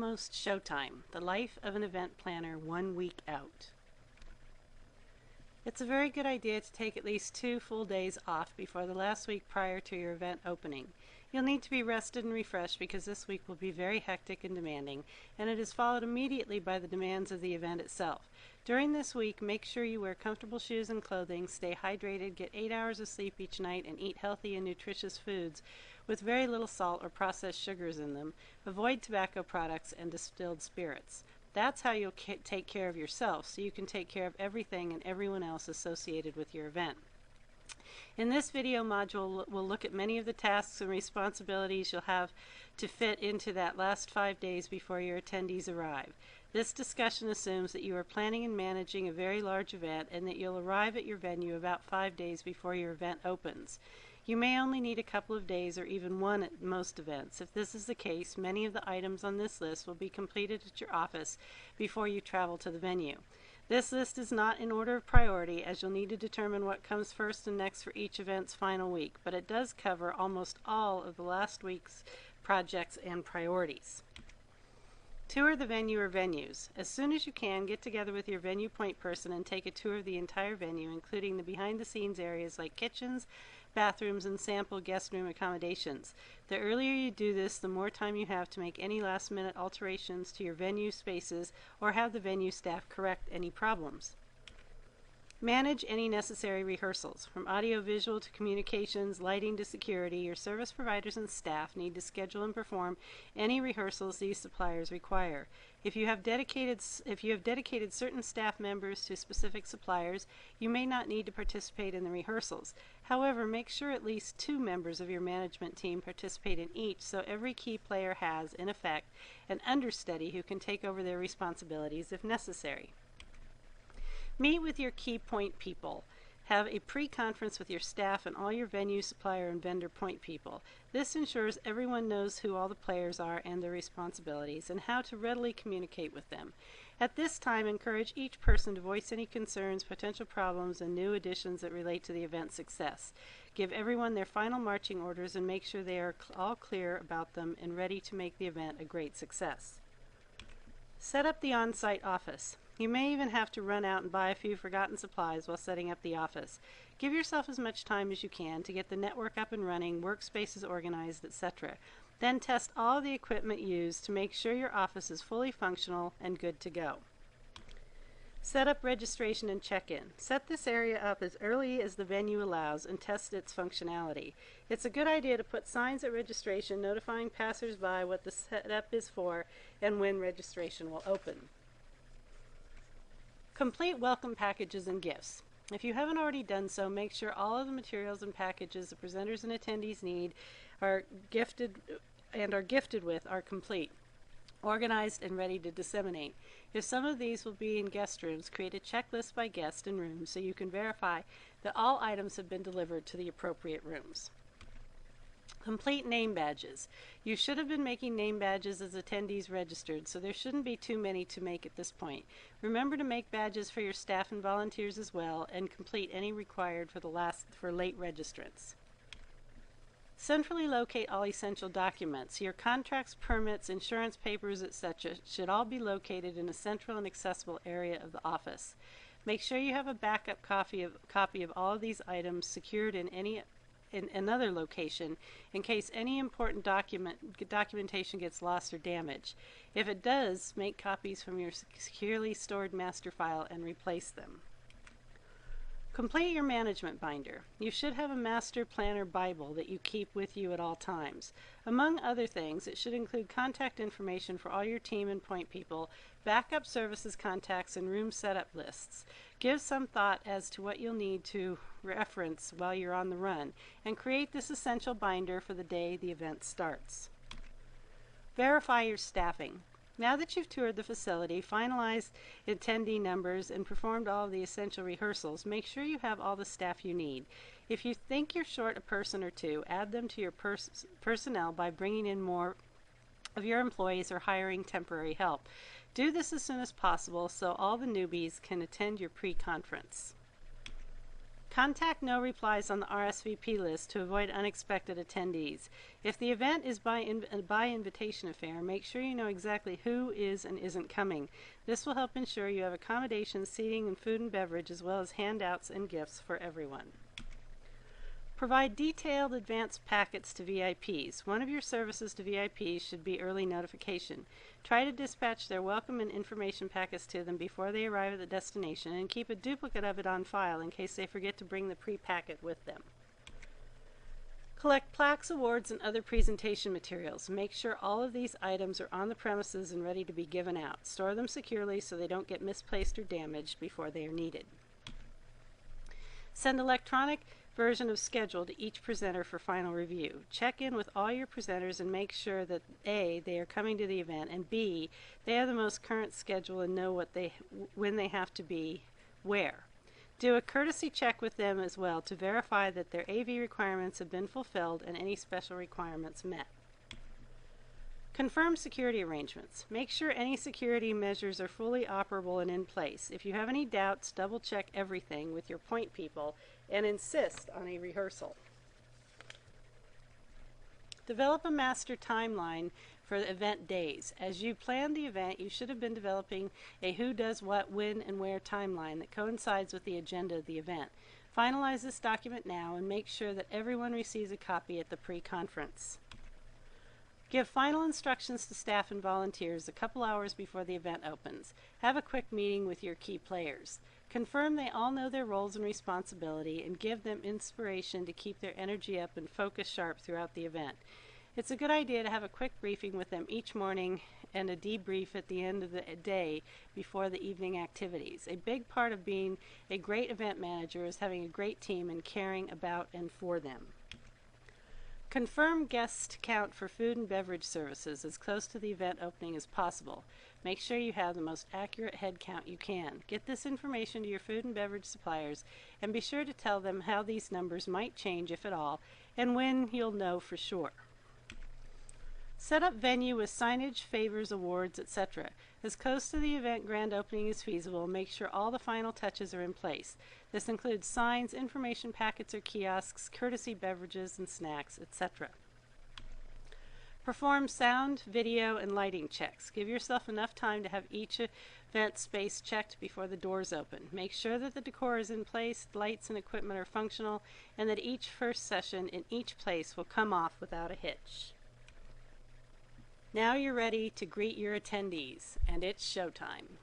almost showtime. The life of an event planner 1 week out. It's a very good idea to take at least 2 full days off before the last week prior to your event opening. You'll need to be rested and refreshed because this week will be very hectic and demanding, and it is followed immediately by the demands of the event itself. During this week, make sure you wear comfortable shoes and clothing, stay hydrated, get 8 hours of sleep each night, and eat healthy and nutritious foods with very little salt or processed sugars in them. Avoid tobacco products and distilled spirits. That's how you'll take care of yourself, so you can take care of everything and everyone else associated with your event. In this video module, we'll look at many of the tasks and responsibilities you'll have to fit into that last 5 days before your attendees arrive. This discussion assumes that you are planning and managing a very large event and that you'll arrive at your venue about 5 days before your event opens. You may only need a couple of days or even one at most events. If this is the case, many of the items on this list will be completed at your office before you travel to the venue. This list is not in order of priority, as you'll need to determine what comes first and next for each event's final week, but it does cover almost all of the last week's projects and priorities. Tour the venue or venues. As soon as you can, get together with your venue point person and take a tour of the entire venue, including the behind-the-scenes areas like kitchens, bathrooms, and sample guest room accommodations. The earlier you do this, the more time you have to make any last-minute alterations to your venue spaces or have the venue staff correct any problems. Manage any necessary rehearsals. From audio-visual to communications, lighting to security, your service providers and staff need to schedule and perform any rehearsals these suppliers require. If you have dedicated certain staff members to specific suppliers, you may not need to participate in the rehearsals. However, make sure at least 2 members of your management team participate in each, so every key player has, in effect, an understudy who can take over their responsibilities if necessary. Meet with your key point people. Have a pre-conference with your staff and all your venue, supplier, and vendor point people. This ensures everyone knows who all the players are and their responsibilities and how to readily communicate with them. At this time, encourage each person to voice any concerns, potential problems, and new additions that relate to the event's success. Give everyone their final marching orders and make sure they are all clear about them and ready to make the event a great success. Set up the on-site office. You may even have to run out and buy a few forgotten supplies while setting up the office. Give yourself as much time as you can to get the network up and running, workspaces organized, etc. Then test all the equipment used to make sure your office is fully functional and good to go. Set up registration and check-in. Set this area up as early as the venue allows and test its functionality. It's a good idea to put signs at registration notifying passers-by what the setup is for and when registration will open. Complete welcome packages and gifts. If you haven't already done so, make sure all of the materials and packages the presenters and attendees need are gifted with are complete, organized, and ready to disseminate. If some of these will be in guest rooms, create a checklist by guest and room so you can verify that all items have been delivered to the appropriate rooms. Complete name badges. You should have been making name badges as attendees registered, so there shouldn't be too many to make at this point. Remember to make badges for your staff and volunteers as well, and complete any required for late registrants. Centrally locate all essential documents. Your contracts, permits, insurance papers, etc. should all be located in a central and accessible area of the office. Make sure you have a backup copy of all of these items secured in another location in case any important documentation gets lost or damaged. If it does, make copies from your securely stored master file and replace them. Complete your management binder. You should have a master planner Bible that you keep with you at all times. Among other things, it should include contact information for all your team and point people, backup services contacts, and room setup lists. Give some thought as to what you'll need to reference while you're on the run, and create this essential binder for the day the event starts. Verify your staffing. Now that you've toured the facility, finalized attendee numbers, and performed all of the essential rehearsals, make sure you have all the staff you need. If you think you're short a person or two, add them to your personnel by bringing in more of your employees or hiring temporary help. Do this as soon as possible so all the newbies can attend your pre-conference. Contact no replies on the RSVP list to avoid unexpected attendees. If the event is by invitation affair, make sure you know exactly who is and isn't coming. This will help ensure you have accommodations, seating, and food and beverage, as well as handouts and gifts for everyone. Provide detailed advance packets to VIPs. One of your services to VIPs should be early notification. Try to dispatch their welcome and information packets to them before they arrive at the destination, and keep a duplicate of it on file in case they forget to bring the pre-packet with them. Collect plaques, awards, and other presentation materials. Make sure all of these items are on the premises and ready to be given out. Store them securely so they don't get misplaced or damaged before they are needed. Send electronic version of schedule to each presenter for final review. Check in with all your presenters and make sure that A, they are coming to the event, and B, they have the most current schedule and know when they have to be where. Do a courtesy check with them as well to verify that their AV requirements have been fulfilled and any special requirements met. Confirm security arrangements. Make sure any security measures are fully operable and in place. If you have any doubts, double check everything with your point people and insist on a rehearsal. Develop a master timeline for the event days. As you plan the event, you should have been developing a who does what, when, and where timeline that coincides with the agenda of the event. Finalize this document now and make sure that everyone receives a copy at the pre-conference. Give final instructions to staff and volunteers a couple hours before the event opens. Have a quick meeting with your key players. Confirm they all know their roles and responsibility, and give them inspiration to keep their energy up and focus sharp throughout the event. It's a good idea to have a quick briefing with them each morning and a debrief at the end of the day before the evening activities. A big part of being a great event manager is having a great team and caring about and for them. Confirm guest count for food and beverage services as close to the event opening as possible. Make sure you have the most accurate head count you can. Get this information to your food and beverage suppliers and be sure to tell them how these numbers might change, if at all, and when you'll know for sure. Set up venue with signage, favors, awards, etc. As close to the event grand opening as feasible, make sure all the final touches are in place. This includes signs, information packets or kiosks, courtesy beverages and snacks, etc. Perform sound, video, and lighting checks. Give yourself enough time to have each event space checked before the doors open. Make sure that the decor is in place, lights and equipment are functional, and that each first session in each place will come off without a hitch. Now you're ready to greet your attendees, and it's showtime.